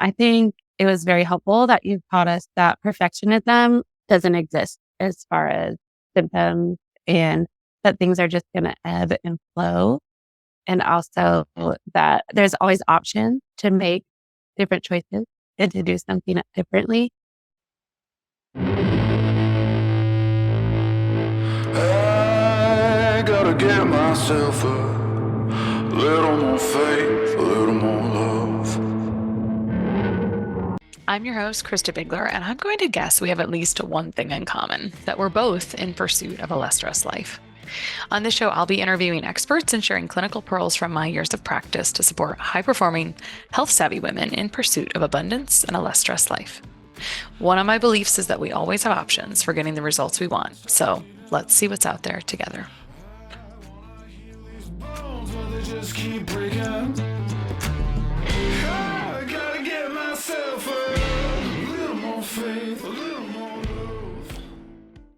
I think it was very helpful that you taught us that perfectionism doesn't exist as far as symptoms and that things are just going to ebb and flow. And also that there's always options to make different choices and to do something differently. I gotta get myself a little more faith, a little more love. I'm your host, Christa Biegler, and I'm going to guess we have at least one thing in common, that we're both in pursuit of a less stressed life. On this show, I'll be interviewing experts and sharing clinical pearls from my years of practice to support high-performing, health-savvy women in pursuit of abundance and a less stressed life. One of my beliefs is that we always have options for getting the results we want, so let's see what's out there together.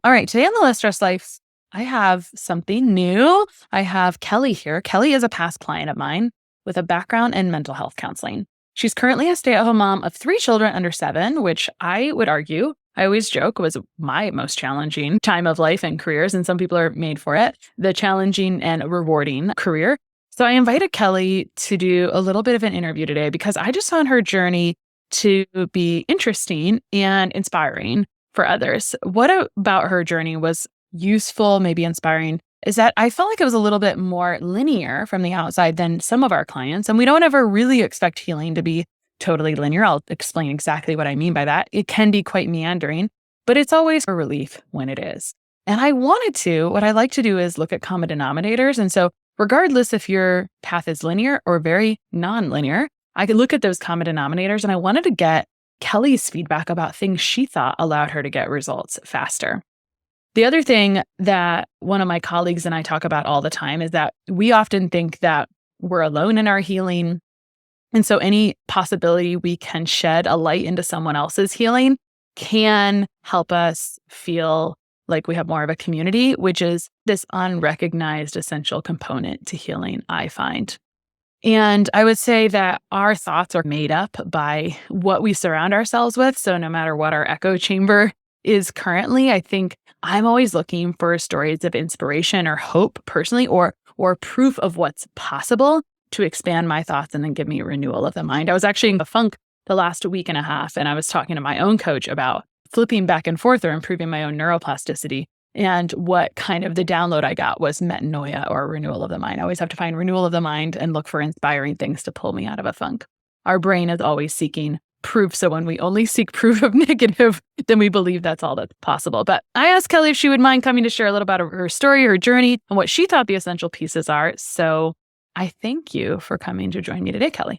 All right, today on the Less Stressed Life, I have something new. I have Kelli here. Kelli is a past client of mine with a background in mental health counseling. She's currently a stay-at-home mom of 3 children under 7, which I would argue, I always joke, was my most challenging time of life and careers, and some people are made for it, the challenging and rewarding career. So I invited Kelli to do a little bit of an interview today because I just found her journey to be interesting and inspiring for others. What about her journey was useful, maybe inspiring, is that I felt like it was a little bit more linear from the outside than some of our clients. And we don't ever really expect healing to be totally linear. I'll explain exactly what I mean by that. It can be quite meandering, but it's always a relief when it is. And what I like to do is look at common denominators. And so regardless if your path is linear or very non-linear, I could look at those common denominators, and I wanted to get Kelli's feedback about things she thought allowed her to get results faster. The other thing that one of my colleagues and I talk about all the time is that we often think that we're alone in our healing. And so any possibility we can shed a light into someone else's healing can help us feel like we have more of a community, which is this unrecognized essential component to healing, I find. And I would say that our thoughts are made up by what we surround ourselves with. So no matter what our echo chamber is currently, I think I'm always looking for stories of inspiration or hope personally, or proof of what's possible to expand my thoughts and then give me a renewal of the mind. I was actually in a funk the last week and a half, and I was talking to my own coach about flipping back and forth or improving my own neuroplasticity. And what kind of the download I got was metanoia, or renewal of the mind. I always have to find renewal of the mind and look for inspiring things to pull me out of a funk. Our brain is always seeking proof. So when we only seek proof of negative, then we believe that's all that's possible. But I asked Kelli if she would mind coming to share a little about her story, her journey, and what she thought the essential pieces are. So I thank you for coming to join me today, Kelli.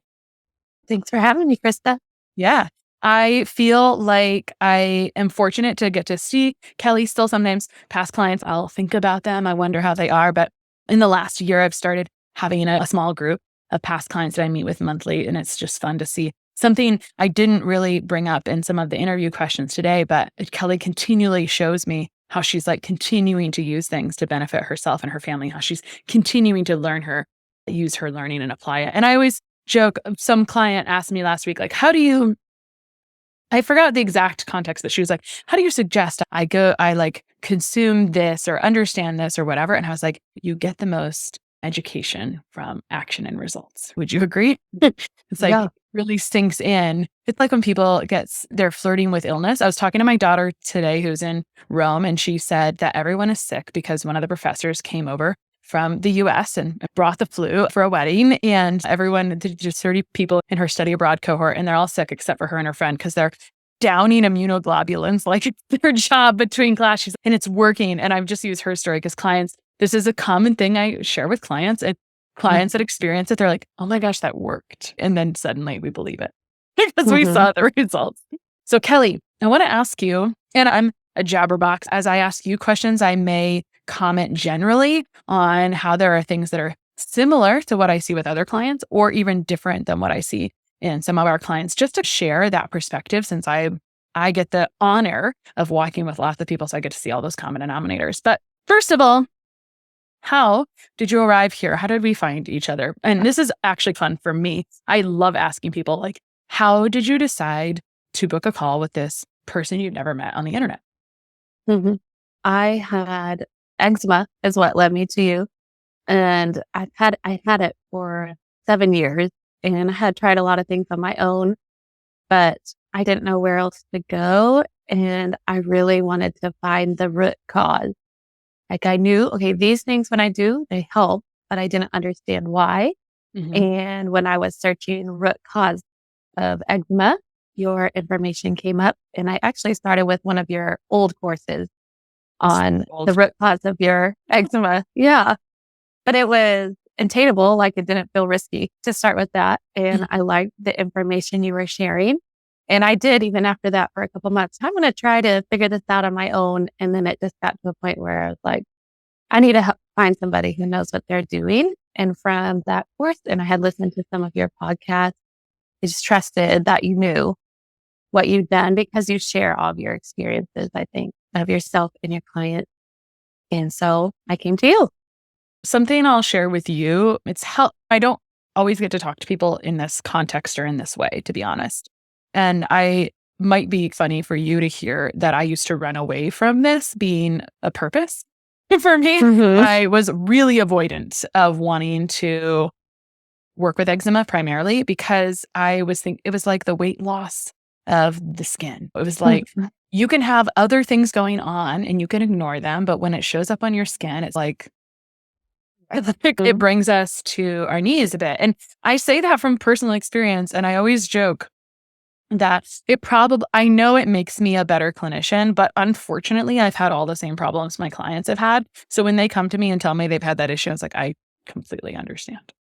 Thanks for having me, Christa. Yeah. I feel like I am fortunate to get to see Kelli still. Sometimes past clients, I'll think about them. I wonder how they are. But in the last year, I've started having a small group of past clients that I meet with monthly. And it's just fun to see something I didn't really bring up in some of the interview questions today. But Kelli continually shows me how she's like continuing to use things to benefit herself and her family, how she's continuing to use her learning and apply it. And I always joke, some client asked me last week, like, I forgot the exact context, but she was like, how do you suggest I consume this or understand this or whatever? And I was like, you get the most education from action and results. Would you agree? It's like, really sinks in. It's like when people they're flirting with illness. I was talking to my daughter today who's in Rome, and she said that everyone is sick because one of the professors came over from the US and brought the flu for a wedding, and just 30 people in her study abroad cohort, and they're all sick except for her and her friend because they're downing immunoglobulins like it's their job between classes, and it's working. And I've just used her story because this is a common thing I share with clients, and clients that experience it, they're like, oh my gosh, that worked. And then suddenly we believe it because we saw the results. So Kelli, I want to ask you, and I'm a jabberbox. As I ask you questions, I may comment generally on how there are things that are similar to what I see with other clients or even different than what I see in some of our clients, just to share that perspective, since I get the honor of walking with lots of people, so I get to see all those common denominators. But first of all, how did you arrive here? How did we find each other? And this is actually fun for me. I love asking people, like, How did you decide to book a call with this person you'd never met on the internet? Mhm. I had eczema is what led me to you. And I had it for 7 years and I had tried a lot of things on my own, but I didn't know where else to go. And I really wanted to find the root cause. Like I knew, okay, these things when I do, they help, but I didn't understand why. And when I was searching root cause of eczema, your information came up and I actually started with one of your old courses on the root cause of your eczema. Yeah. But it was attainable, like it didn't feel risky to start with that. And I liked the information you were sharing. And I did even after that for a couple months. I'm going to try to figure this out on my own. And then it just got to a point where I was like, I need to find somebody who knows what they're doing. And from that course, and I had listened to some of your podcasts, I just trusted that you knew what you've done because you share all of your experiences, I think, of yourself and your clients. And so I came to you. Something I'll share with you, I don't always get to talk to people in this context or in this way, to be honest. And I might be funny for you to hear that I used to run away from this being a purpose for me. I was really avoidant of wanting to work with eczema primarily because I was thinking it was like the weight loss of the skin. It was like you can have other things going on and you can ignore them, but when it shows up on your skin, it's like it brings us to our knees a bit. And I say that from personal experience. And I always joke that I know it makes me a better clinician, but unfortunately, I've had all the same problems my clients have had. So when they come to me and tell me they've had that issue, it's like, I completely understand.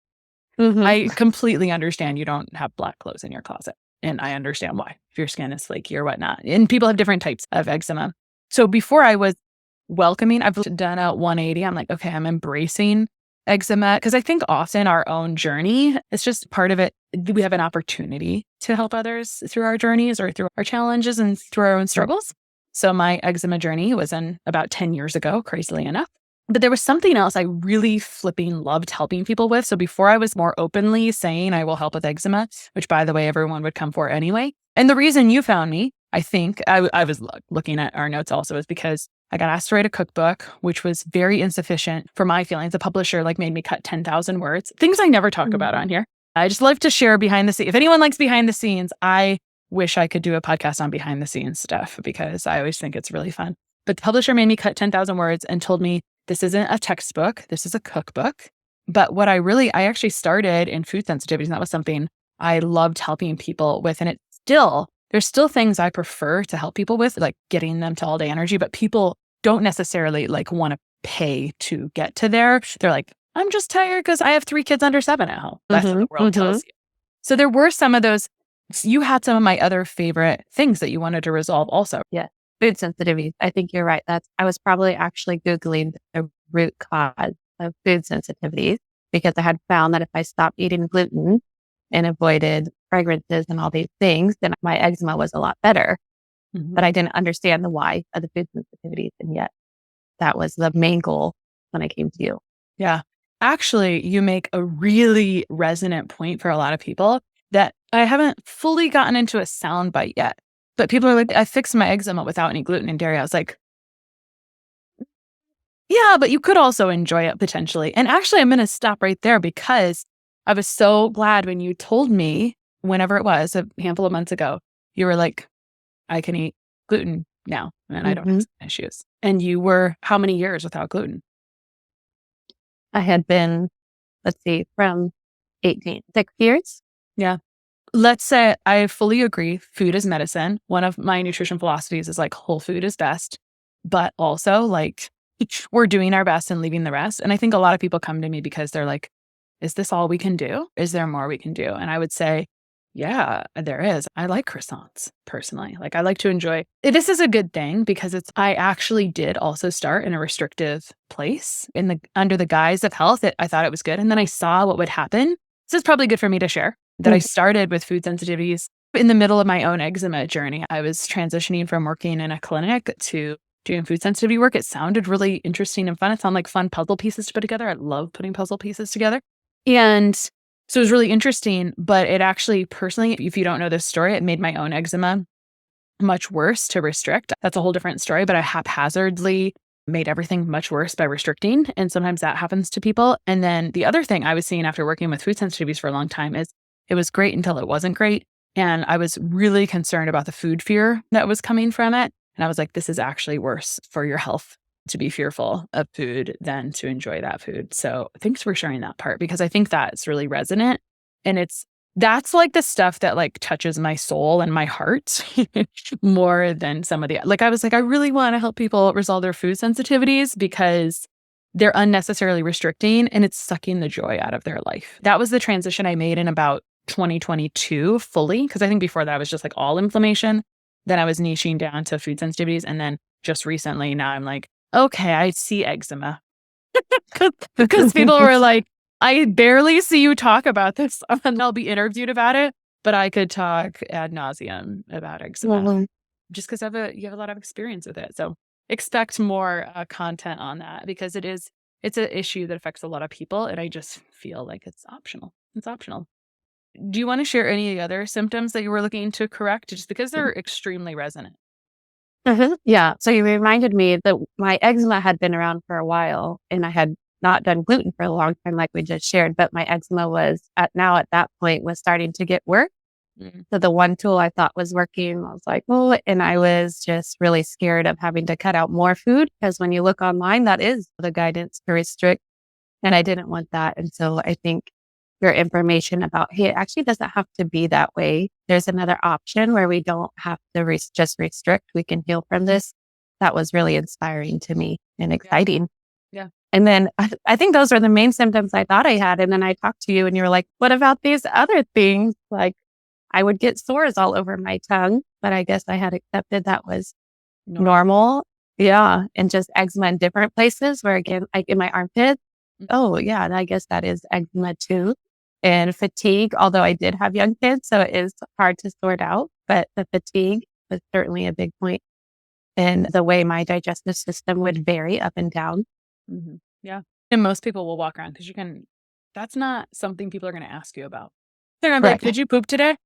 I completely understand you don't have black clothes in your closet. And I understand why, if your skin is flaky or whatnot. And people have different types of eczema. So before I was welcoming, I've done a 180. I'm like, okay, I'm embracing eczema because I think often our own journey is just part of it. We have an opportunity to help others through our journeys or through our challenges and through our own struggles. So my eczema journey was in about 10 years ago, crazily enough. But there was something else I really flipping loved helping people with. So before I was more openly saying I will help with eczema, which by the way, everyone would come for anyway. And the reason you found me, I think I was looking at our notes also is because I got asked to write a cookbook, which was very insufficient for my feelings. The publisher made me cut 10,000 words, things I never talk about on here. I just love to share behind the scenes. If anyone likes behind the scenes, I wish I could do a podcast on behind the scenes stuff because I always think it's really fun. But the publisher made me cut 10,000 words and told me, this isn't a textbook, this is a cookbook. But what I actually started in food sensitivities, and that was something I loved helping people with. And there's still things I prefer to help people with, like getting them to all day energy, but people don't necessarily want to pay to get to there. They're like, I'm just tired because I have 3 kids under 7 at home. That's what the world tells you. So there were some of those. You had some of my other favorite things that you wanted to resolve also. Yeah. Food sensitivities. I think you're right. I was probably actually Googling the root cause of food sensitivities because I had found that if I stopped eating gluten and avoided fragrances and all these things, then my eczema was a lot better. But I didn't understand the why of the food sensitivities. And yet that was the main goal when I came to you. Yeah. Actually, you make a really resonant point for a lot of people that I haven't fully gotten into a soundbite yet. But people are like, I fixed my eczema without any gluten and dairy. I was like, yeah, but you could also enjoy it potentially. And actually, I'm going to stop right there because I was so glad when you told me, whenever it was, a handful of months ago, you were like, I can eat gluten now and I don't have issues. And you were how many years without gluten? I had been, from 6 years. Yeah. Let's say I fully agree. Food is medicine. One of my nutrition philosophies is whole food is best, but also we're doing our best and leaving the rest. And I think a lot of people come to me because they're like, is this all we can do? Is there more we can do? And I would say, yeah, there is. I like croissants personally. I like to enjoy. This is a good thing because I actually did also start in a restrictive place under the guise of health. I thought it was good. And then I saw what would happen. This is probably good for me to share that I started with food sensitivities in the middle of my own eczema journey. I was transitioning from working in a clinic to doing food sensitivity work. It sounded really interesting and fun. It sounded like fun puzzle pieces to put together. I love putting puzzle pieces together. And So it was really interesting, but it actually personally, if you don't know this story, it made my own eczema much worse to restrict. That's a whole different story, but I haphazardly made everything much worse by restricting. And sometimes that happens to people. And then the other thing I was seeing after working with food sensitivities for a long time is it was great until it wasn't great. And I was really concerned about the food fear that was coming from it. And I was like, this is actually worse for your health to be fearful of food than to enjoy that food. So thanks for sharing that part, because I think that's really resonant. And that's like the stuff that like touches my soul and my heart more than some of the, like, I was like, I really want to help people resolve their food sensitivities because they're unnecessarily restricting and it's sucking the joy out of their life. That was the transition I made in about 2022 fully. Cause I think before that I was just like all inflammation. Then I was niching down to food sensitivities. And then just recently now I'm like, okay, I see eczema. Because people were like, I barely see you talk about this, and I'll be interviewed about it, but I could talk ad nauseum about eczema just because you have a lot of experience with it. So expect more content on that because it's an issue that affects a lot of people, and I just feel like it's optional. It's optional. Do you want to share any other symptoms that you were looking to correct, just because they're extremely resonant? Yeah. So you reminded me that my eczema had been around for a while and I had not done gluten for a long time, like we just shared, but my eczema was at that point was starting to get worse. So the one tool I thought was working, I was like, oh, and I was just really scared of having to cut out more food because when you look online, that is the guidance to restrict. And I didn't want that. And so I think your information about, hey, it actually doesn't have to be that way. There's another option where we don't have to just restrict. We can heal from this. That was really inspiring to me and exciting. Yeah. And then I think those were the main symptoms I thought I had. And then I talked to you and you were like, what about these other things? Like I would get sores all over my tongue, but I guess I had accepted that was normal. Yeah. And just eczema in different places where again, like in my armpits. Oh yeah. I guess that is eczema too. And fatigue, although I did have young kids, so it is hard to sort out, but the fatigue was certainly a big point. And the way my digestive system would vary up and down. Yeah. And most people will walk around because that's not something people are going to ask you about. They're going to be like, did you poop today?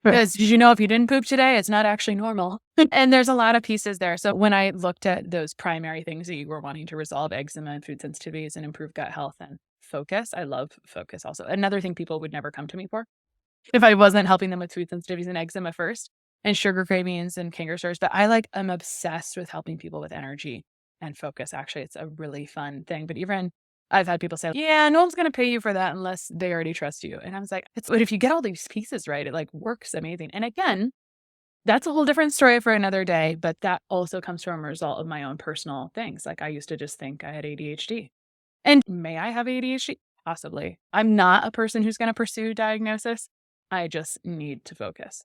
Because did you know if you didn't poop today, it's not actually normal. And there's a lot of pieces there. So when I looked at those primary things that you were wanting to resolve, eczema and food sensitivities and improve gut health and focus, I love focus also. Another thing people would never come to me for if I wasn't helping them with food sensitivities and eczema first and sugar cravings and canker sores. But I'm obsessed with helping people with energy and focus. Actually, it's a really fun thing. But even I've had people say, yeah, no one's going to pay you for that unless they already trust you. And I was like, but if you get all these pieces right, it like works amazing. And again, that's a whole different story for another day. But that also comes from a result of my own personal things. Like I used to just think I had ADHD. And may I have ADHD? Possibly. I'm not a person who's going to pursue diagnosis. I just need to focus.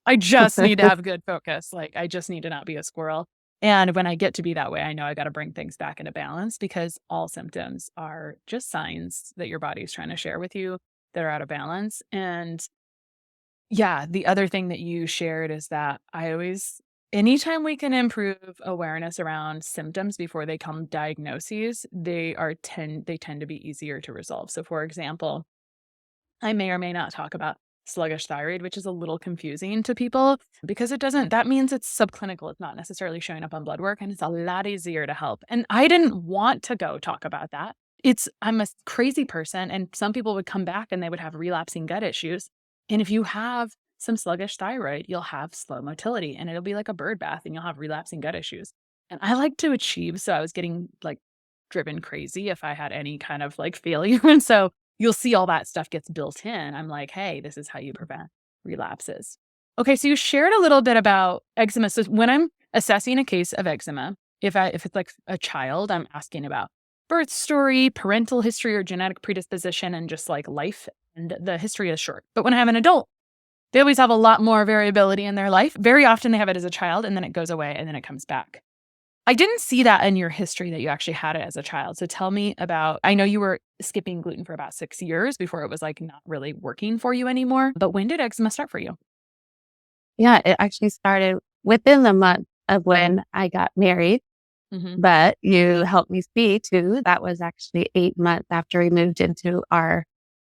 I just need to have good focus. Like I just need to not be a squirrel. And when I get to be that way, I know I got to bring things back into balance because all symptoms are just signs that your body is trying to share with you that are out of balance. And yeah, the other thing that you shared is that anytime we can improve awareness around symptoms before they come diagnoses, they tend to be easier to resolve. So for example, I may or may not talk about sluggish thyroid, which is a little confusing to people because that means it's subclinical. It's not necessarily showing up on blood work and it's a lot easier to help. And I didn't want to go talk about that. I'm a crazy person and some people would come back and they would have relapsing gut issues. And if you have some sluggish thyroid, you'll have slow motility and it'll be like a bird bath and you'll have relapsing gut issues. And I like to achieve. So I was getting like driven crazy if I had any kind of like failure. And so you'll see all that stuff gets built in. I'm like, hey, this is how you prevent relapses. Okay, so you shared a little bit about eczema. So when I'm assessing a case of eczema, if it's like a child, I'm asking about birth story, parental history, or genetic predisposition, and just like life. And the history is short. But when I have an adult, they always have a lot more variability in their life. Very often they have it as a child and then it goes away and then it comes back. I didn't see that in your history that you actually had it as a child. So tell me I know you were skipping gluten for about 6 years before it was like not really working for you anymore. But when did eczema start for you? Yeah, it actually started within the month of when I got married. But you helped me see too, that was actually 8 months after we moved into our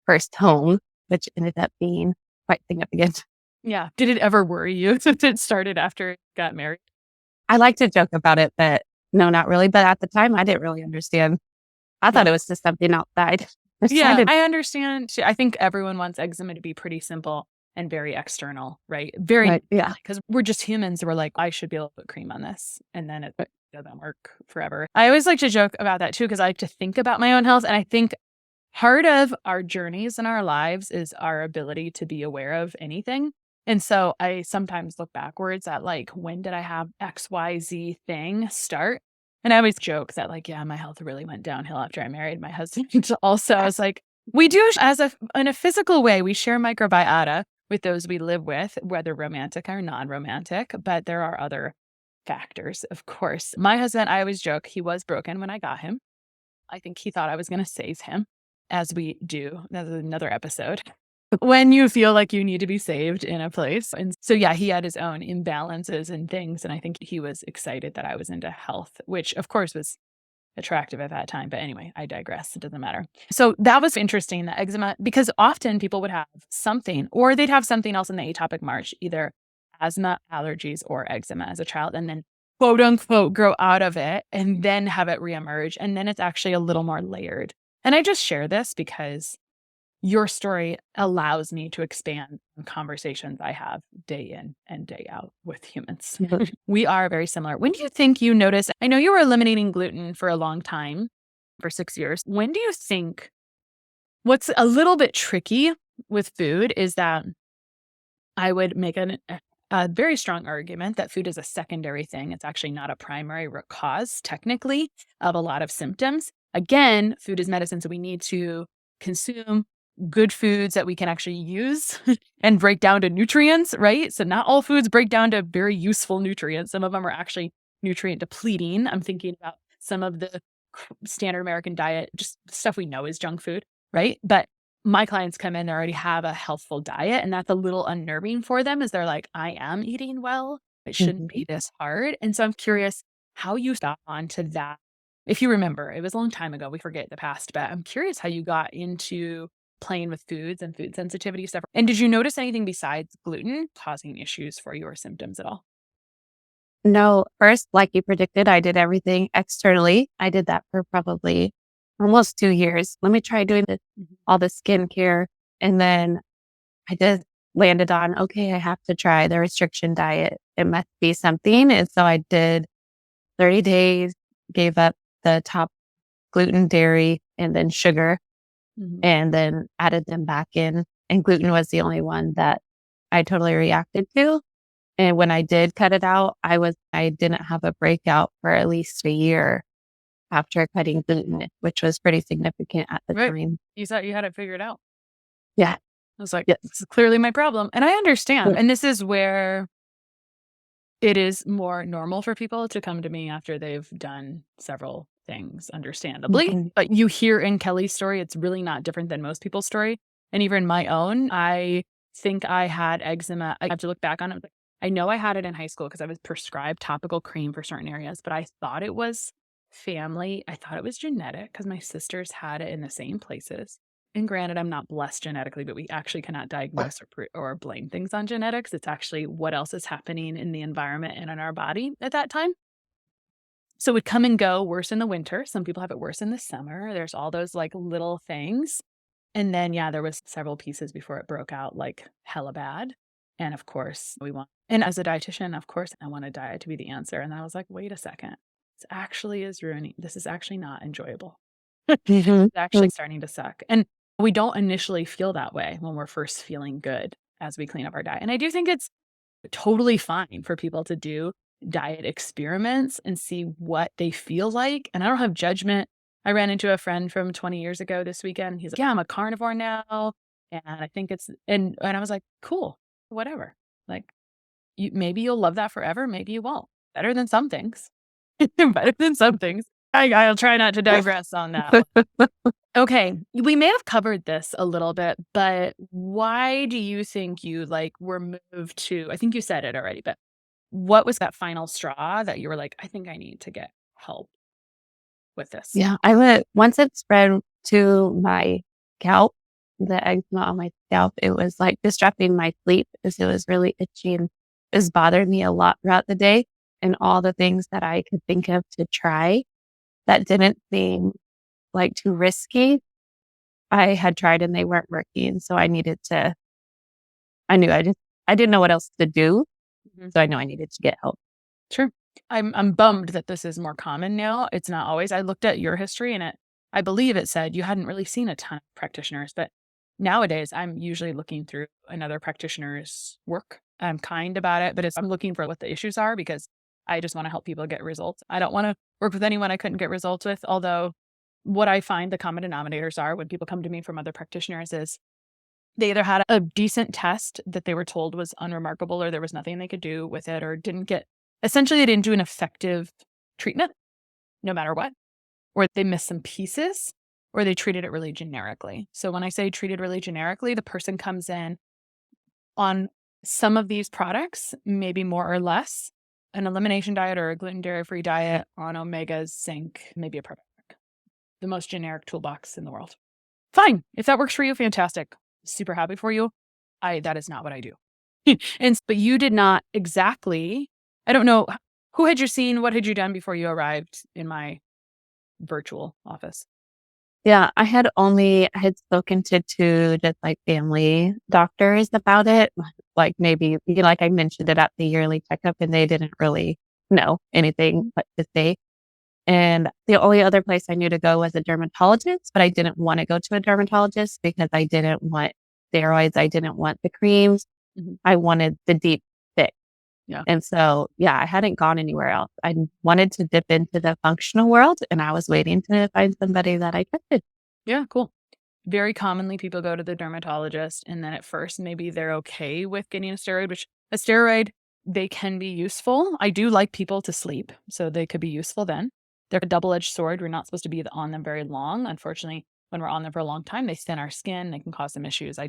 first home, which ended up being quite significant. Yeah. Did it ever worry you since it started after you got married? I like to joke about it, but no, not really. But at the time, I didn't really understand. I thought Yeah. it was just something outside. Yeah, I understand. I think everyone wants eczema to be pretty simple and very external, right? Very, Right. Yeah. because we're just humans. We're like, I should be able to put cream on this. And then it doesn't work forever. I always like to joke about that too, because I like to think about my own health. And I think part of our journeys in our lives is our ability to be aware of anything. And so I sometimes look backwards at like, when did I have XYZ thing start? And I always joke that like, yeah, my health really went downhill after I married my husband. Also, I was like, we do in a physical way, we share microbiota with those we live with, whether romantic or non-romantic, but there are other factors, of course. My husband, I always joke, he was broken when I got him. I think he thought I was going to save him, as we do. That's another episode. When you feel like you need to be saved in a place. And so, yeah, he had his own imbalances and things. And I think he was excited that I was into health, which of course was attractive at that time. But anyway, I digress. It doesn't matter. So that was interesting, that eczema, because often people would have something, or they'd have something else in the atopic march, either asthma, allergies, or eczema as a child, and then quote unquote grow out of it and then have it reemerge. And then it's actually a little more layered. And I just share this because your story allows me to expand on conversations I have day in and day out with humans. We are very similar. When do you think you noticed? I know you were eliminating gluten for a long time, for 6 years. When do you think, what's a little bit tricky with food is that I would make a very strong argument that food is a secondary thing. It's actually not a primary root cause, technically, of a lot of symptoms. Again, food is medicine, so we need to consume good foods that we can actually use and break down to nutrients, right? So not all foods break down to very useful nutrients. Some of them are actually nutrient depleting. I'm thinking about some of the standard American diet, just stuff we know is junk food, right? But my clients come in, they already have a healthful diet, and that's a little unnerving for them, is they're like, I am eating well. It shouldn't be this hard. And so I'm curious how you got onto that. If you remember, it was a long time ago. We forget the past, but I'm curious how you got into playing with foods and food sensitivity stuff. And did you notice anything besides gluten causing issues for your symptoms at all? No, first, like you predicted, I did everything externally. I did that for probably almost 2 years. Let me try doing all the skincare. And then I just landed on, okay, I have to try the restriction diet. It must be something. And so I did 30 days, gave up the top gluten, dairy, and then sugar, and then added them back in. And gluten was the only one that I totally reacted to. And when I did cut it out, I didn't have a breakout for at least a year after cutting gluten, which was pretty significant at the time. You thought you had it figured out. Yeah. I was like, yes. This is clearly my problem. And I understand. Yeah. And this is where it is more normal for people to come to me after they've done several things, understandably. But you hear in Kelli's story, it's really not different than most people's story. And even my own, I think I had eczema. I have to look back on it. I know I had it in high school because I was prescribed topical cream for certain areas, but I thought it was family. I thought it was genetic because my sisters had it in the same places. And granted, I'm not blessed genetically, but we actually cannot diagnose or blame things on genetics. It's actually what else is happening in the environment and in our body at that time. So it would come and go, worse in the winter. Some people have it worse in the summer. There's all those like little things. And then, yeah, there was several pieces before it broke out like hella bad. And of course, and as a dietitian, of course, I want a diet to be the answer. And I was like, wait a second. This actually is ruining. This is actually not enjoyable. It's actually starting to suck. And we don't initially feel that way when we're first feeling good as we clean up our diet. And I do think it's totally fine for people to do diet experiments and see what they feel like. And I don't have judgment. I ran into a friend from 20 years ago this weekend. He's like, yeah, I'm a carnivore now. And I think and I was like, cool, whatever. Like, maybe you'll love that forever. Maybe you won't. Better than some things. Better than some things. I'll try not to digress on that. Okay. We may have covered this a little bit, but why do you think you were moved to, I think you said it already, but what was that final straw that you were like, I think I need to get help with this? Yeah. Once it spread to my gout, the eczema on my scalp, it was like disrupting my sleep because it was really itchy and it was bothering me a lot throughout the day. And all the things that I could think of to try that didn't seem like too risky, I had tried and they weren't working. So I needed to, I knew I didn't know what else to do. So I knew I needed to get help. Sure. I'm bummed that this is more common now. It's not always. I looked at your history and I believe it said you hadn't really seen a ton of practitioners, but nowadays I'm usually looking through another practitioner's work. I'm kind about it, but I'm looking for what the issues are because I just want to help people get results. I don't want to work with anyone I couldn't get results with. Although what I find the common denominators are when people come to me from other practitioners is they either had a decent test that they were told was unremarkable or there was nothing they could do with it or essentially they didn't do an effective treatment no matter what, or they missed some pieces or they treated it really generically. So when I say treated really generically, the person comes in on some of these products, maybe more or less, an elimination diet or a gluten dairy-free diet on omegas, zinc, maybe a probiotic, the most generic toolbox in the world. Fine. If that works for you, fantastic. Super happy for you. That is not what I do. But you did not exactly, I don't know, who had you seen? What had you done before you arrived in my virtual office? Yeah, I had spoken to two just like family doctors about it. Like maybe, like I mentioned it at the yearly checkup and they didn't really know anything what to say. And the only other place I knew to go was a dermatologist, but I didn't want to go to a dermatologist because I didn't want steroids. I didn't want the creams. I wanted the deep fix. Yeah. And so, yeah, I hadn't gone anywhere else. I wanted to dip into the functional world and I was waiting to find somebody that I trusted. Yeah, cool. Very commonly people go to the dermatologist and then at first maybe they're okay with getting a steroid, which a steroid, they can be useful. I do like people to sleep, so they could be useful then. They're a double-edged sword. We're not supposed to be on them very long. Unfortunately, when we're on them for a long time, they thin our skin. They can cause some issues. I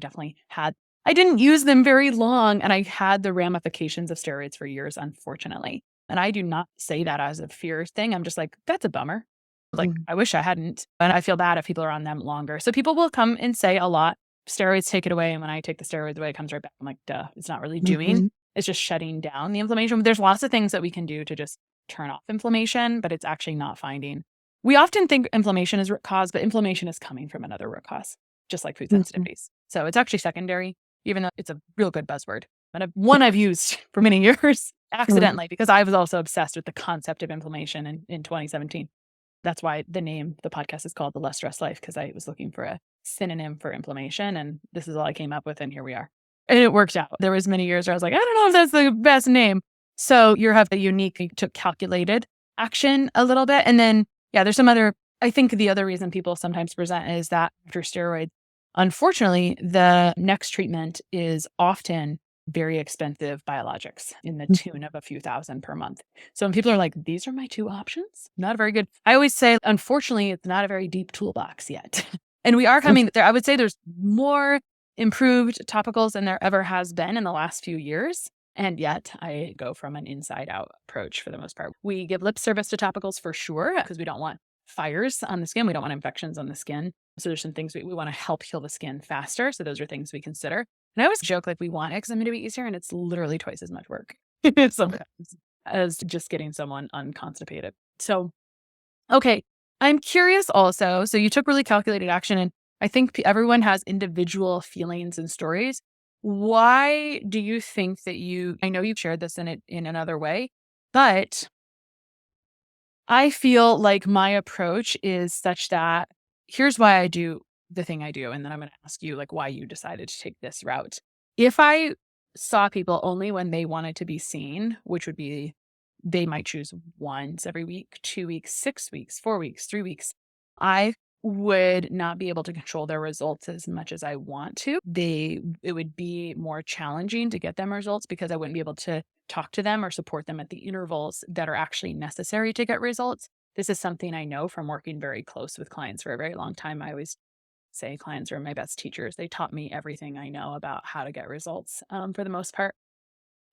didn't use them very long and I had the ramifications of steroids for years, unfortunately. And I do not say that as a fear thing. I'm just like, that's a bummer. Like, I wish I hadn't. And I feel bad if people are on them longer. So people will come and say a lot, steroids take it away. And when I take the steroids away, it comes right back. I'm like, duh, it's not really doing. It's just shutting down the inflammation. There's lots of things that we can do to just turn off inflammation, but it's actually not finding. We often think inflammation is root cause, but inflammation is coming from another root cause, just like food sensitivities. So it's actually secondary, even though it's a real good buzzword. And one I've used for many years accidentally because I was also obsessed with the concept of inflammation in 2017. That's why the name of the podcast is called The Less Stress Life, because I was looking for a synonym for inflammation. And this is all I came up with. And here we are. And it worked out. There was many years where I was like, I don't know if that's the best name. So you have the unique, you took calculated action a little bit. And then, yeah, there's some other, I think the other reason people sometimes present is that after steroids, unfortunately, the next treatment is often very expensive biologics in the tune of a few thousand per month. So when people are like, these are my two options, not very good. I always say, unfortunately, it's not a very deep toolbox yet. And we are coming there. I would say there's more improved topicals than there ever has been in the last few years. And yet I go from an inside out approach for the most part. We give lip service to topicals for sure, because we don't want fires on the skin. We don't want infections on the skin. So there's some things we want to help heal the skin faster. So those are things we consider. And I always joke like we want eczema to be easier and it's literally twice as much work sometimes as just getting someone unconstipated. So, okay. I'm curious also. So you took really calculated action and I think everyone has individual feelings and stories. Why do you think that I know you've shared this in another way, but I feel like my approach is such that here's why I do the thing I do. And then I'm going to ask you like why you decided to take this route. If I saw people only when they wanted to be seen, which would be, they might choose once every week, 2 weeks, 6 weeks, 4 weeks, 3 weeks, I would not be able to control their results as much as I want to. It would be more challenging to get them results because I wouldn't be able to talk to them or support them at the intervals that are actually necessary to get results. This is something I know from working very close with clients for a very long time. I always say clients are my best teachers. They taught me everything I know about how to get results for the most part.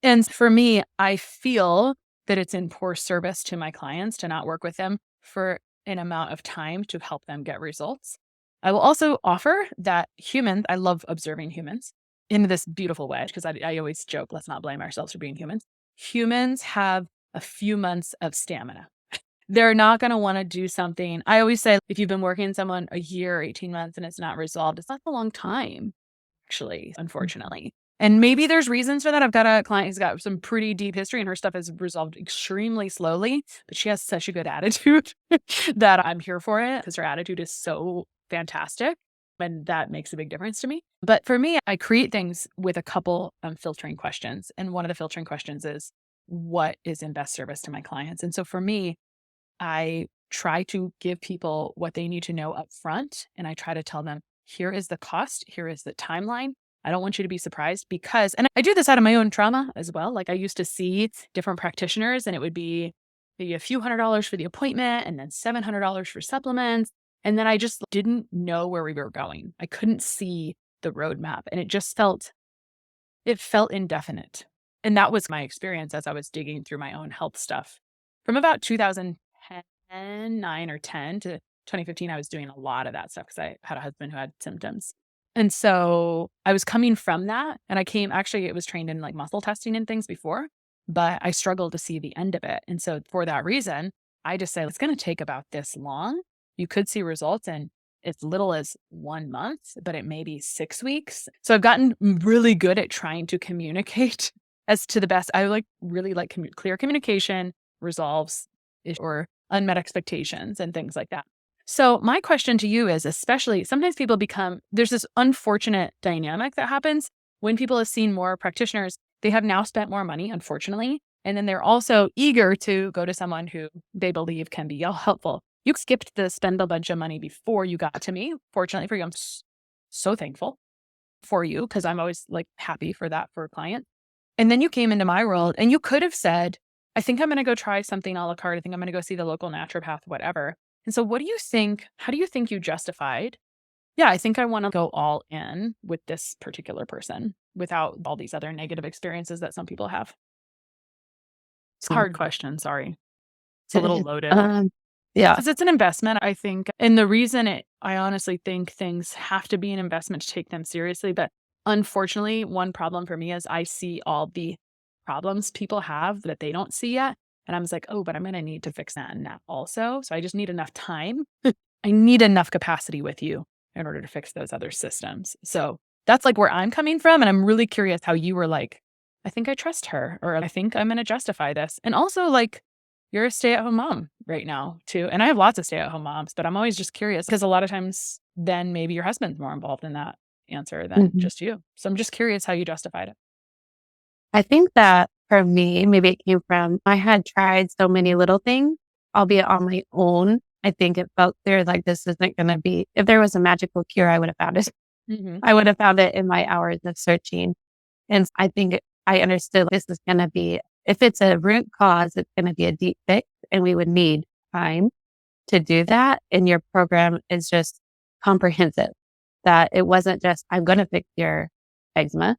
And for me, I feel that it's in poor service to my clients to not work with them for an amount of time to help them get results. I will also offer that humans, I love observing humans in this beautiful way, because I always joke, let's not blame ourselves for being humans. Humans have a few months of stamina. They're not going to want to do something. I always say, if you've been working with someone a year, 18 months, and it's not resolved, it's not a long time, actually, unfortunately. And maybe there's reasons for that. I've got a client who's got some pretty deep history and her stuff is resolved extremely slowly, but she has such a good attitude that I'm here for it because her attitude is so fantastic. And that makes a big difference to me. But for me, I create things with a couple filtering questions. And one of the filtering questions is, what is in best service to my clients? And so for me, I try to give people what they need to know up front. And I try to tell them, here is the cost, here is the timeline. I don't want you to be surprised because, and I do this out of my own trauma as well. Like I used to see different practitioners and it would be maybe a few $100s for the appointment and then $700 for supplements. And then I just didn't know where we were going. I couldn't see the roadmap and it felt indefinite. And that was my experience as I was digging through my own health stuff. From about 2010, 9 or 10 to 2015, I was doing a lot of that stuff because I had a husband who had symptoms. And so I was coming from that. And it was trained in like muscle testing and things before, but I struggled to see the end of it. And so for that reason, I just say, it's going to take about this long. You could see results in as little as 1 month, but it may be 6 weeks. So I've gotten really good at trying to communicate as to the best. I really like clear communication, resolves or unmet expectations and things like that. So my question to you is, especially sometimes there's this unfortunate dynamic that happens when people have seen more practitioners, they have now spent more money, unfortunately. And then they're also eager to go to someone who they believe can be helpful. You skipped the spend a bunch of money before you got to me. Fortunately for you, I'm so thankful for you because I'm always like happy for that for a client. And then you came into my world and you could have said, I think I'm going to go try something a la carte. I think I'm going to go see the local naturopath, whatever. And so what do you think? How do you think you justified? Yeah, I think I want to go all in with this particular person without all these other negative experiences that some people have. It's a hard question. Sorry. It's a little loaded. Yeah. Because it's an investment, I think. And the reason I honestly think things have to be an investment to take them seriously. But unfortunately, one problem for me is I see all the problems people have that they don't see yet. And I'm just like, oh, but I'm going to need to fix that and that also. So I just need enough time. I need enough capacity with you in order to fix those other systems. So that's like where I'm coming from. And I'm really curious how you were like, I think I trust her, or I think I'm going to justify this. And also like, you're a stay-at-home mom right now too. And I have lots of stay-at-home moms, but I'm always just curious because a lot of times then maybe your husband's more involved in that answer than just you. So I'm just curious how you justified it. I think that for me, maybe it came from, I had tried so many little things, albeit on my own. I think it felt clear like this isn't going to be, if there was a magical cure, I would have found it. I would have found it in my hours of searching. And I think I understood this is going to be, if it's a root cause, it's going to be a deep fix and we would need time to do that. And your program is just comprehensive, that it wasn't just, I'm going to fix your eczema.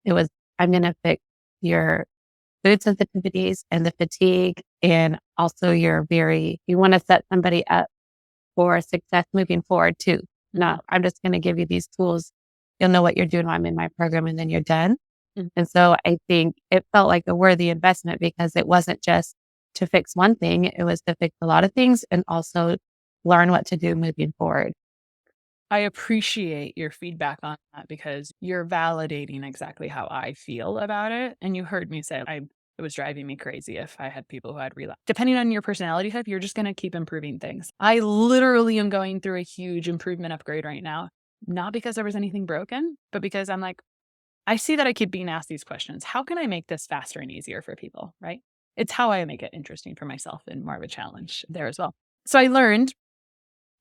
It was, I'm going to fix your food sensitivities and the fatigue. And also you want to set somebody up for success moving forward too. Not, I'm just going to give you these tools. You'll know what you're doing while I'm in my program and then you're done. And so I think it felt like a worthy investment because it wasn't just to fix one thing. It was to fix a lot of things and also learn what to do moving forward. I appreciate your feedback on that because you're validating exactly how I feel about it. And you heard me say it was driving me crazy if I had people who had relapse. Depending on your personality type, you're just going to keep improving things. I literally am going through a huge improvement upgrade right now, not because there was anything broken, but because I'm like, I see that I keep being asked these questions. How can I make this faster and easier for people, right? It's how I make it interesting for myself and more of a challenge there as well. So I learned,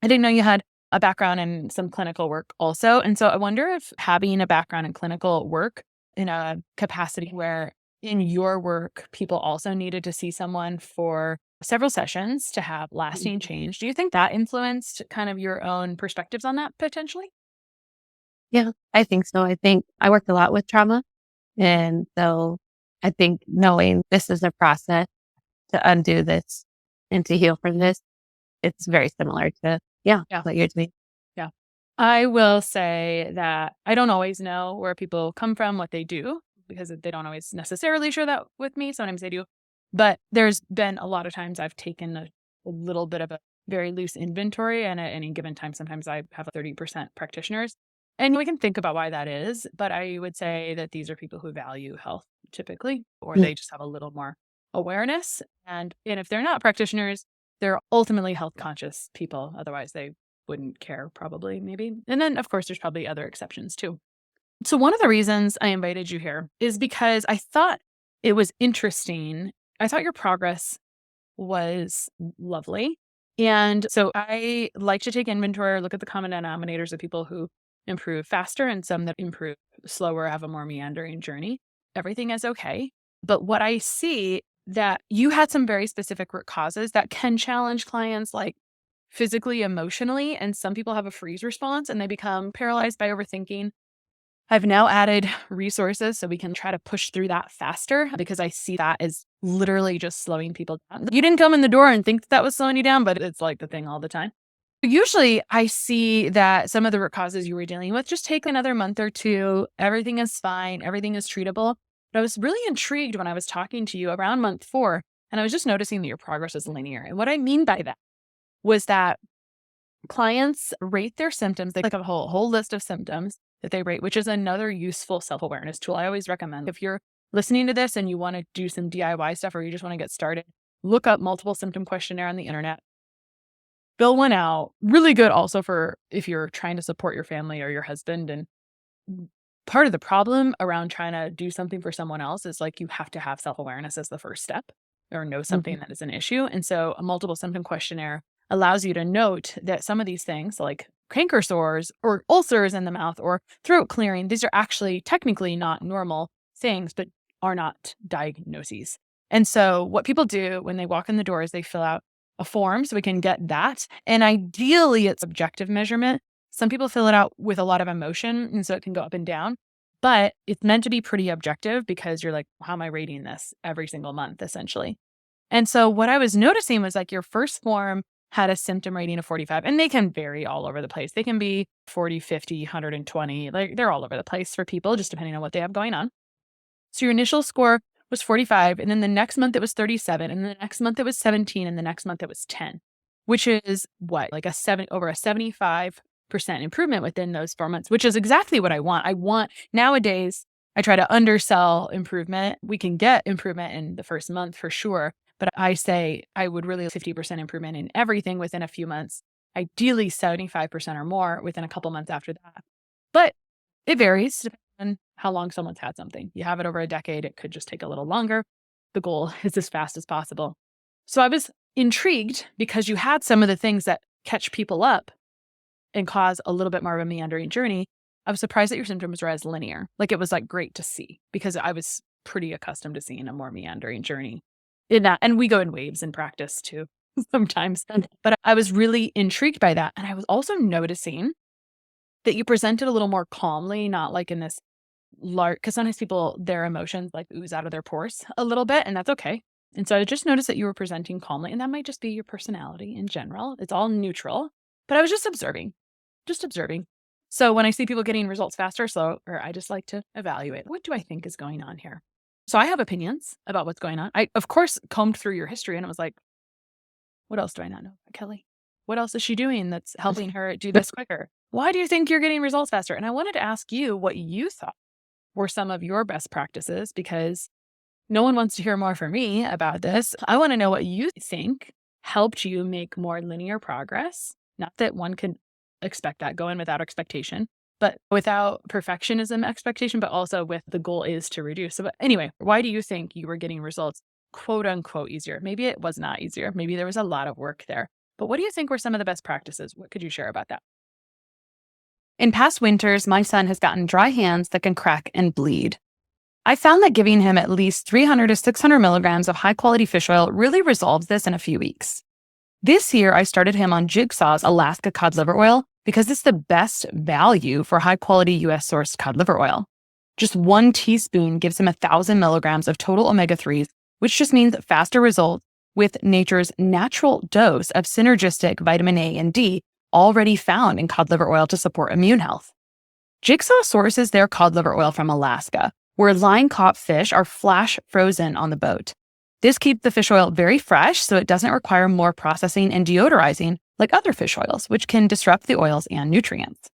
I didn't know you had a background in some clinical work also. And so I wonder if having a background in clinical work in a capacity where in your work, people also needed to see someone for several sessions to have lasting change. Do you think that influenced kind of your own perspectives on that potentially? Yeah, I think so. I think I work a lot with trauma. And so I think knowing this is a process to undo this and to heal from this, it's very similar to, what you're doing. Yeah. I will say that I don't always know where people come from, what they do, because they don't always necessarily share that with me. Sometimes they do. But there's been a lot of times I've taken a little bit of a very loose inventory, and at any given time, sometimes I have 30% practitioners. And we can think about why that is. But I would say that these are people who value health typically, or they just have a little more awareness. And if they're not practitioners, they're ultimately health conscious people. Otherwise, they wouldn't care probably, maybe. And then, of course, there's probably other exceptions too. So one of the reasons I invited you here is because I thought it was interesting. I thought your progress was lovely. And so I like to take inventory, look at the common denominators of people who improve faster and some that improve slower, have a more meandering journey. Everything is okay. But what I see that you had some very specific root causes that can challenge clients, like physically, emotionally, and some people have a freeze response and they become paralyzed by overthinking. I've now added resources so we can try to push through that faster, because I see that as literally just slowing people down. You didn't come in the door and think that was slowing you down, but it's like the thing all the time. Usually I see that some of the root causes you were dealing with, just take another month or two. Everything is fine. Everything is treatable. But I was really intrigued when I was talking to you around month 4, and I was just noticing that your progress is linear. And what I mean by that was that clients rate their symptoms. They have a whole list of symptoms that they rate, which is another useful self-awareness tool. I always recommend, if you're listening to this and you want to do some DIY stuff, or you just want to get started, look up multiple symptom questionnaire on the internet. Fill one out. Really good also for if you're trying to support your family or your husband. And part of the problem around trying to do something for someone else is like you have to have self-awareness as the first step, or know something that is an issue. And so a multiple symptom questionnaire allows you to note that some of these things, like canker sores or ulcers in the mouth or throat clearing, these are actually technically not normal things, but are not diagnoses. And so what people do when they walk in the door is they fill out a form so we can get that. And ideally, it's objective measurement. Some people fill it out with a lot of emotion, and so it can go up and down. But it's meant to be pretty objective, because you're like, how am I rating this every single month, essentially? And so what I was noticing was like your first form had a symptom rating of 45, and they can vary all over the place. They can be 40, 50, 120. Like they're all over the place for people, just depending on what they have going on. So your initial score was 45, and then the next month it was 37, and the next month it was 17, and the next month it was 10, which is what, like over a 75% improvement within those 4 months, which is exactly what I want. Nowadays, I try to undersell improvement. We can get improvement in the first month for sure, but I say I would really 50% improvement in everything within a few months, ideally 75% or more within a couple months after that. But it varies depending on how long someone's had something. You have it over a decade, it could just take a little longer. The goal is as fast as possible. So I was intrigued because you had some of the things that catch people up and cause a little bit more of a meandering journey. I was surprised that your symptoms were as linear. Like it was like great to see, because I was pretty accustomed to seeing a more meandering journey in that. And we go in waves in practice too sometimes. But I was really intrigued by that. And I was also noticing that you presented a little more calmly, not like in this large, because sometimes people, their emotions like ooze out of their pores a little bit, and that's okay. And so I just noticed that you were presenting calmly, and that might just be your personality in general. It's all neutral, but I was just observing. So when I see people getting results faster, slower, I just like to evaluate, what do I think is going on here? So I have opinions about what's going on. I, of course, combed through your history, and it was like, what else do I not know about Kelli? What else is she doing that's helping her do this quicker? Why do you think you're getting results faster? And I wanted to ask you what you thought were some of your best practices, because no one wants to hear more from me about this. I want to know what you think helped you make more linear progress. Not that one can expect that, go in without expectation, but without perfectionism expectation, but also with the goal is to reduce. So, but anyway, why do you think you were getting results quote unquote easier? Maybe it was not easier. Maybe there was a lot of work there. But what do you think were some of the best practices? What could you share about that? In past winters, my son has gotten dry hands that can crack and bleed. I found that giving him at least 300 to 600 milligrams of high-quality fish oil really resolves this in a few weeks. This year, I started him on Jigsaw's Alaska cod liver oil because it's the best value for high-quality U.S.-sourced cod liver oil. Just 1 teaspoon gives him 1,000 milligrams of total omega-3s, which just means faster results with nature's natural dose of synergistic vitamin A and D, already found in cod liver oil to support immune health. Jigsaw sources their cod liver oil from Alaska, where line-caught fish are flash frozen on the boat. This keeps the fish oil very fresh, so it doesn't require more processing and deodorizing like other fish oils, which can disrupt the oils and nutrients.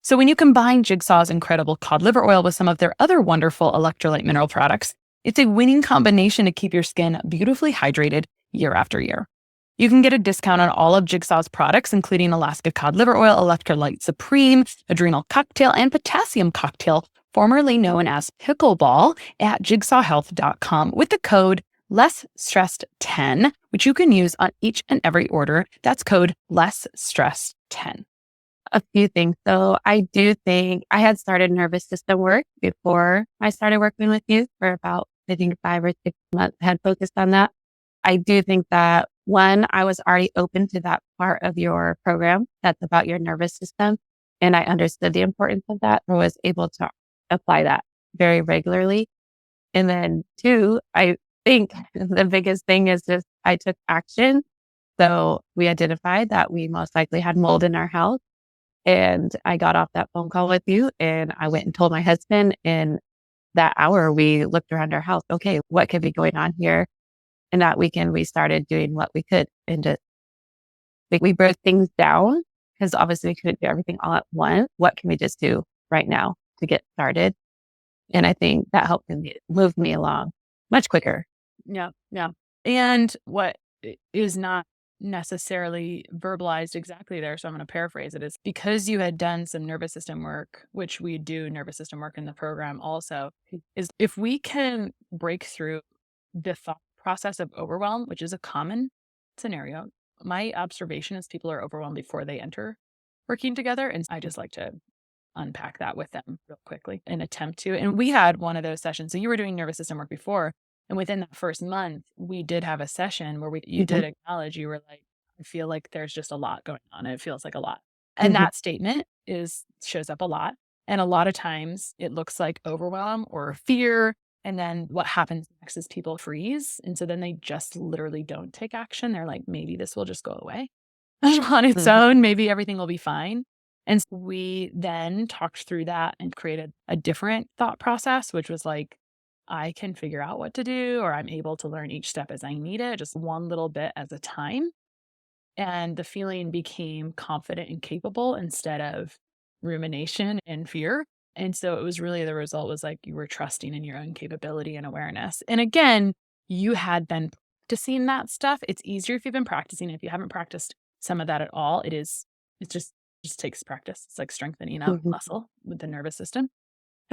So when you combine Jigsaw's incredible cod liver oil with some of their other wonderful electrolyte mineral products, it's a winning combination to keep your skin beautifully hydrated year after year. You can get a discount on all of Jigsaw's products, including Alaska Cod Liver Oil, Electrolyte Supreme, Adrenal Cocktail, and Potassium Cocktail, formerly known as Pickleball, at jigsawhealth.com with the code LessStressed10, which you can use on each and every order. That's code LessStressed10. A few things. So I do think I had started nervous system work before I started working with you for about, I think 5 or 6 months. I had focused on that. I do think that one, I was already open to that part of your program that's about your nervous system. And I understood the importance of that. I was able to apply that very regularly. And then 2, I think the biggest thing is just I took action. So we identified that we most likely had mold in our house. And I got off that phone call with you and I went and told my husband. In that hour, we looked around our house. Okay, what could be going on here? And that weekend, we started doing what we could and just we broke things down because obviously we couldn't do everything all at once. What can we just do right now to get started? And I think that helped me move me along much quicker. Yeah. And what is not necessarily verbalized exactly there, so I'm going to paraphrase it, is because you had done some nervous system work, which we do nervous system work in the program also, is if we can break through the thought process of overwhelm, which is a common scenario. My observation is people are overwhelmed before they enter working together. And I just like to unpack that with them real quickly and attempt to. And we had one of those sessions. So you were doing nervous system work before. And within that first month, we did have a session where you did acknowledge, you were like, I feel like there's just a lot going on. It feels like a lot. And that statement shows up a lot. And a lot of times it looks like overwhelm or fear. And then what happens next is people freeze. And so then they just literally don't take action. They're like, maybe this will just go away on its own. Maybe everything will be fine. And so we then talked through that and created a different thought process, which was like, I can figure out what to do, or I'm able to learn each step as I need it, just one little bit at a time. And the feeling became confident and capable instead of rumination and fear. And so it was really, the result was like you were trusting in your own capability and awareness. And again, you had been practicing that stuff. It's easier if you've been practicing. If you haven't practiced some of that at all, it just takes practice. It's like strengthening a muscle with the nervous system.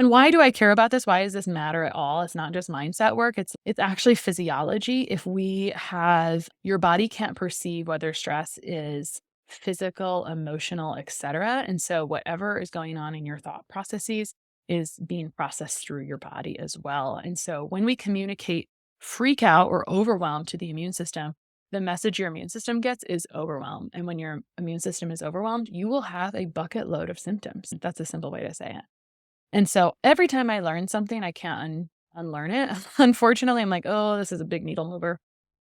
And why do I care about this? Why does this matter at all? It's not just mindset work. It's actually physiology. If your body can't perceive whether stress is physical, emotional, etc. And so whatever is going on in your thought processes is being processed through your body as well. And so when we communicate freak out or overwhelm to the immune system, the message your immune system gets is overwhelm. And when your immune system is overwhelmed, you will have a bucket load of symptoms. That's a simple way to say it. And so every time I learn something, I can't unlearn it. Unfortunately, I'm like, oh, this is a big needle mover.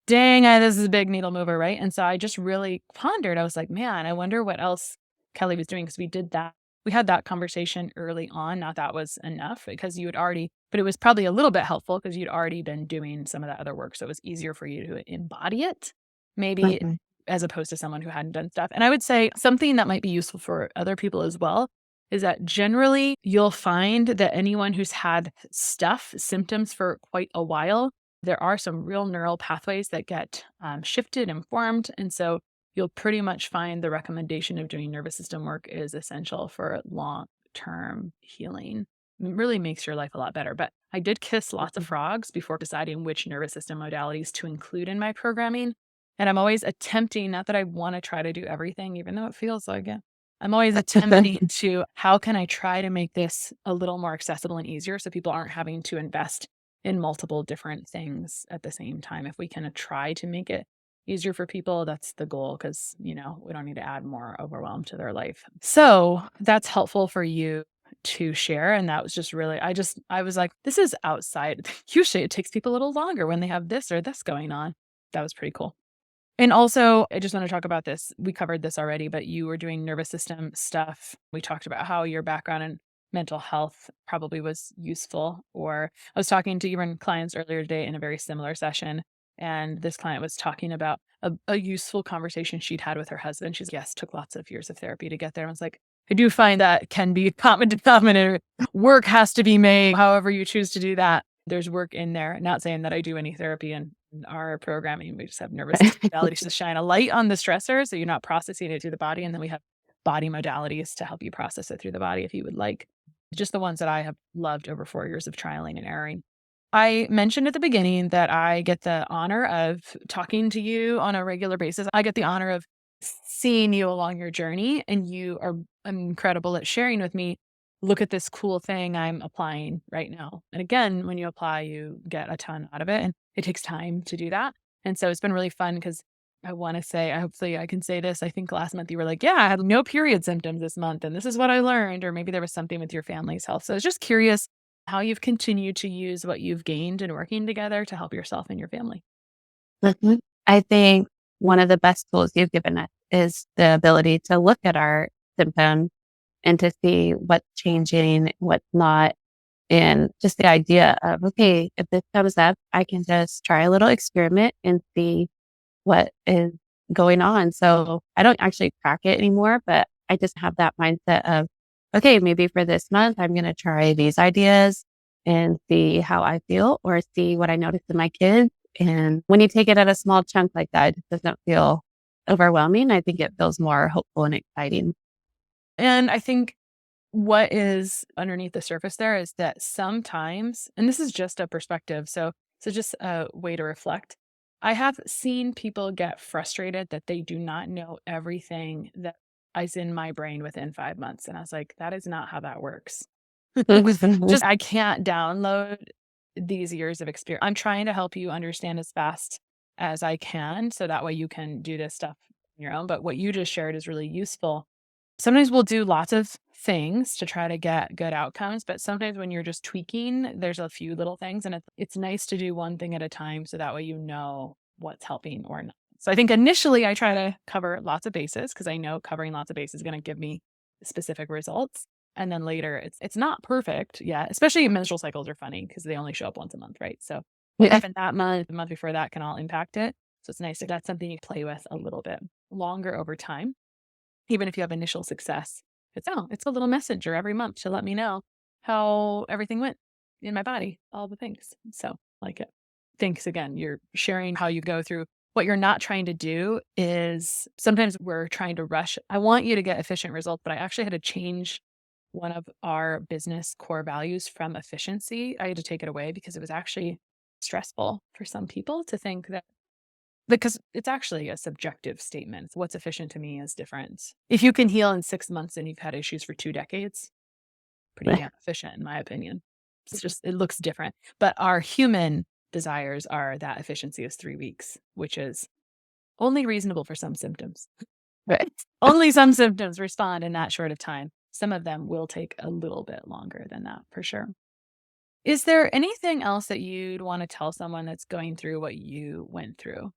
Dang, this is a big needle mover, right? And so I just really pondered. I was like, man, I wonder what else Kelli was doing, because we did that. We had that conversation early on. Not that was enough because but it was probably a little bit helpful because you'd already been doing some of that other work. So it was easier for you to embody it, maybe as opposed to someone who hadn't done stuff. And I would say something that might be useful for other people as well is that generally you'll find that anyone who's had symptoms for quite a while, there are some real neural pathways that get shifted and formed. And so you'll pretty much find the recommendation of doing nervous system work is essential for long-term healing. It really makes your life a lot better. But I did kiss lots of frogs before deciding which nervous system modalities to include in my programming. And I'm always attempting, not that I want to try to do everything, even though it feels like it. I'm always attempting to, how can I try to make this a little more accessible and easier so people aren't having to invest in multiple different things at the same time. If we can try to make it easier for people, that's the goal, because, we don't need to add more overwhelm to their life. So that's helpful for you to share. And that was just really, I was like, this is outside. Usually it takes people a little longer when they have this or this going on. That was pretty cool. And also, I just want to talk about this. We covered this already, but you were doing nervous system stuff. We talked about how your background in mental health probably was useful. Or I was talking to even clients earlier today in a very similar session. And this client was talking about a useful conversation she'd had with her husband. She's, yes, took lots of years of therapy to get there. I was like, I do find that can be common denominator. Work has to be made, however you choose to do that. There's work in there. Not saying that I do any therapy in our programming. We just have nervous modalities to shine a light on the stressor so you're not processing it through the body. And then we have body modalities to help you process it through the body if you would like. Just the ones that I have loved over 4 years of trialing and erroring. I mentioned at the beginning that I get the honor of talking to you on a regular basis. I get the honor of seeing you along your journey, and you are incredible at sharing with me, look at this cool thing I'm applying right now. And again, when you apply, you get a ton out of it, and it takes time to do that. And so it's been really fun because I want to say, hopefully I can say this. I think last month you were like, yeah, I had no period symptoms this month, and this is what I learned. Or maybe there was something with your family's health. So I was just curious how you've continued to use what you've gained in working together to help yourself and your family. Mhm. I think one of the best tools you've given us is the ability to look at our symptoms and to see what's changing, what's not. And just the idea of, okay, if this comes up, I can just try a little experiment and see what is going on. So I don't actually track it anymore, but I just have that mindset of, okay, maybe for this month, I'm going to try these ideas and see how I feel or see what I notice in my kids. And when you take it at a small chunk like that, it doesn't feel overwhelming. I think it feels more hopeful and exciting. And I think what is underneath the surface there is that sometimes, and this is just a perspective, so just a way to reflect. I have seen people get frustrated that they do not know everything that is in my brain within 5 months. And I was like, that is not how that works. Just, I can't download these years of experience. I'm trying to help you understand as fast as I can so that way you can do this stuff on your own. But what you just shared is really useful. Sometimes we'll do lots of things to try to get good outcomes, but sometimes when you're just tweaking, there's a few little things, and it's nice to do one thing at a time so that way you know what's helping or not. So I think initially I try to cover lots of bases because I know covering lots of bases is going to give me specific results. And then later it's not perfect yet, especially menstrual cycles are funny because they only show up once a month, right? So what happened that month, the month before that can all impact it. So it's nice if that's something you play with a little bit longer over time. Even if you have initial success, it's a little messenger every month to let me know how everything went in my body, all the things. So like it. Thanks again. You're sharing how you go through. What you're not trying to do is sometimes we're trying to rush. I want you to get efficient results, but I actually had to change one of our business core values from efficiency. I had to take it away because it was actually stressful for some people to think that, because it's actually a subjective statement. What's efficient to me is different. If you can heal in 6 months and you've had issues for 2 decades, pretty damn efficient in my opinion. It's just, it looks different. But our human desires are that efficiency is 3 weeks, which is only reasonable for some symptoms. Right. Only some symptoms respond in that short of time. Some of them will take a little bit longer than that for sure. Is there anything else that you'd want to tell someone that's going through what you went through?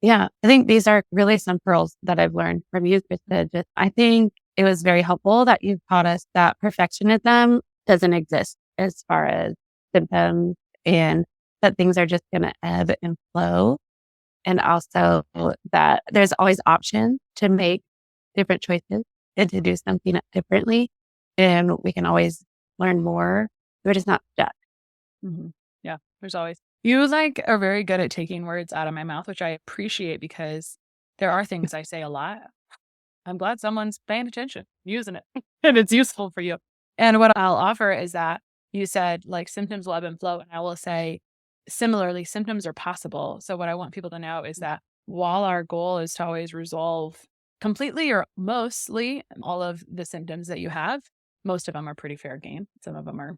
Yeah, I think these are really some pearls that I've learned from you, Christa. I think it was very helpful that you taught us that perfectionism doesn't exist as far as symptoms and that things are just going to ebb and flow. And also that there's always options to make different choices and to do something differently. And we can always learn more. We're just not stuck. Mm-hmm. Yeah, there's always. You are very good at taking words out of my mouth, which I appreciate because there are things I say a lot. I'm glad someone's paying attention, using it, and it's useful for you. And what I'll offer is that you said like symptoms will ebb and flow. And I will say similarly, symptoms are possible. So what I want people to know is that while our goal is to always resolve completely or mostly all of the symptoms that you have, most of them are pretty fair game. Some of them are,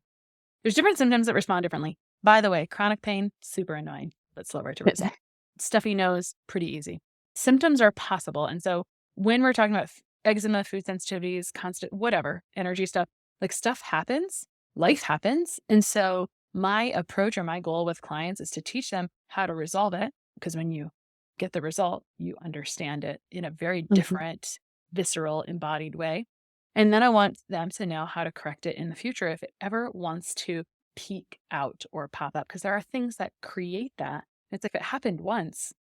there's different symptoms that respond differently. By the way, chronic pain, super annoying, but slower to resolve. Stuffy nose, pretty easy. Symptoms are possible. And so when we're talking about eczema, food sensitivities, constant, whatever, energy stuff, like stuff happens, life happens. And so my approach or my goal with clients is to teach them how to resolve it. Because when you get the result, you understand it in a very Mhm. different, visceral, embodied way. And then I want them to know how to correct it in the future if it ever wants to peek out or pop up, because there are things that create that. It's like, if it happened once,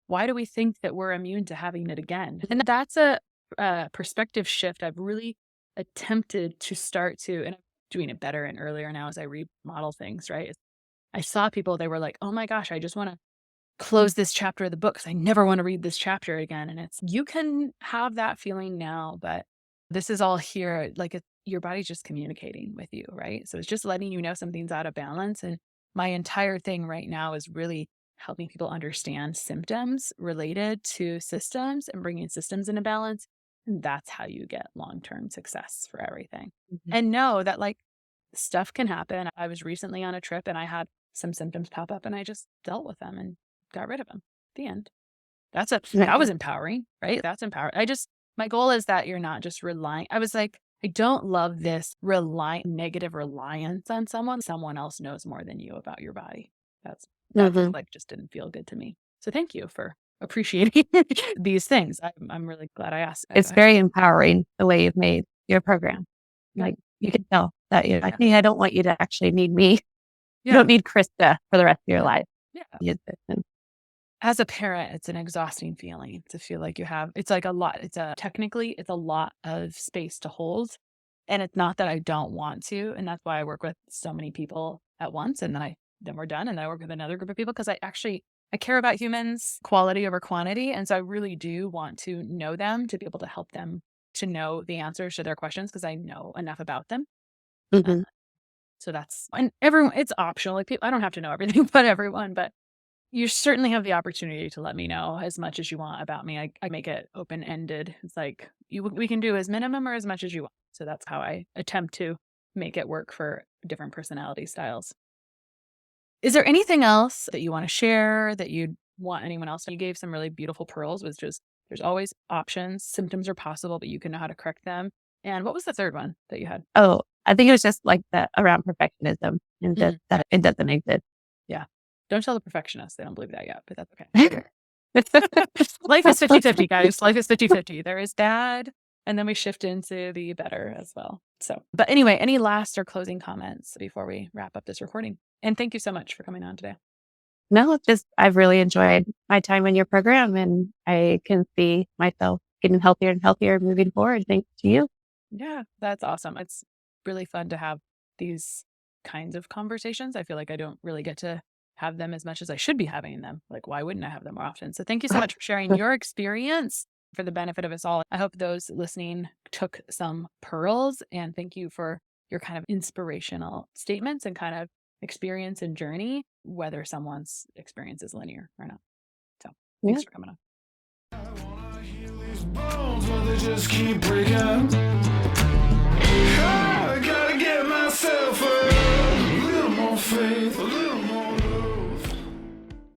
why do we think that we're immune to having it again? And that's a perspective shift I've really attempted to start to, and I'm doing it better and earlier now as I remodel things, right? I saw people, they were like, oh my gosh, I just want to close this chapter of the book because I never want to read this chapter again. And it's, you can have that feeling now, but this is all here. Like, your body's just communicating with you, right? So it's just letting you know something's out of balance. And my entire thing right now is really helping people understand symptoms related to systems and bringing systems into balance. And that's how you get long-term success for everything. Mhm. And know that, like, stuff can happen. I was recently on a trip and I had some symptoms pop up and I just dealt with them and got rid of them. The end. That was empowering, right? That's empowering. My goal is that you're not just relying. I was like, I don't love this negative reliance on someone. Someone else knows more than you about your body. That Mhm. like just didn't feel good to me. So thank you for appreciating these things. I'm really glad I asked. It's very empowering the way you've made your program. Yeah. Like, you can tell that you're like, Yeah. hey, I don't want you to actually need me. Yeah. You don't need Christa for the rest of your Yeah. life. Yeah. Use this. And As a parent, it's an exhausting feeling to feel like it's like a lot. Technically, it's a lot of space to hold. And it's not that I don't want to. And that's why I work with so many people at once. And then we're done. And then I work with another group of people because I care about humans, quality over quantity. And so I really do want to know them, to be able to help them to know the answers to their questions because I know enough about them. Mhm. So and everyone, it's optional. Like, people, I don't have to know everything about everyone, but you certainly have the opportunity to let me know as much as you want about me. I make it open-ended. It's like, we can do as minimum or as much as you want. So that's how I attempt to make it work for different personality styles. Is there anything else that you want to share that you'd want anyone else? You gave some really beautiful pearls, which is, there's always options. Symptoms are possible, but you can know how to correct them. And what was the third one that you had? Oh, I think it was just like that around perfectionism and Mhm. that it doesn't exist. Yeah. Don't tell the perfectionists. They don't believe that yet, but that's okay. Life is 50-50, guys. Life is 50-50. There is bad, and then we shift into the better as well. So, but anyway, any last or closing comments before we wrap up this recording? And thank you so much for coming on today. No, it's just, I've really enjoyed my time in your program, and I can see myself getting healthier and healthier moving forward. Thanks to you. Yeah, that's awesome. It's really fun to have these kinds of conversations. I feel like I don't really get to have them as much as I should be having them. Like, why wouldn't I have them more often? So thank you so much for sharing your experience for the benefit of us all. I hope those listening took some pearls, and thank you for your kind of inspirational statements and kind of experience and journey, whether someone's experience is linear or not. So thanks for coming on. Bones, but they just keep breaking.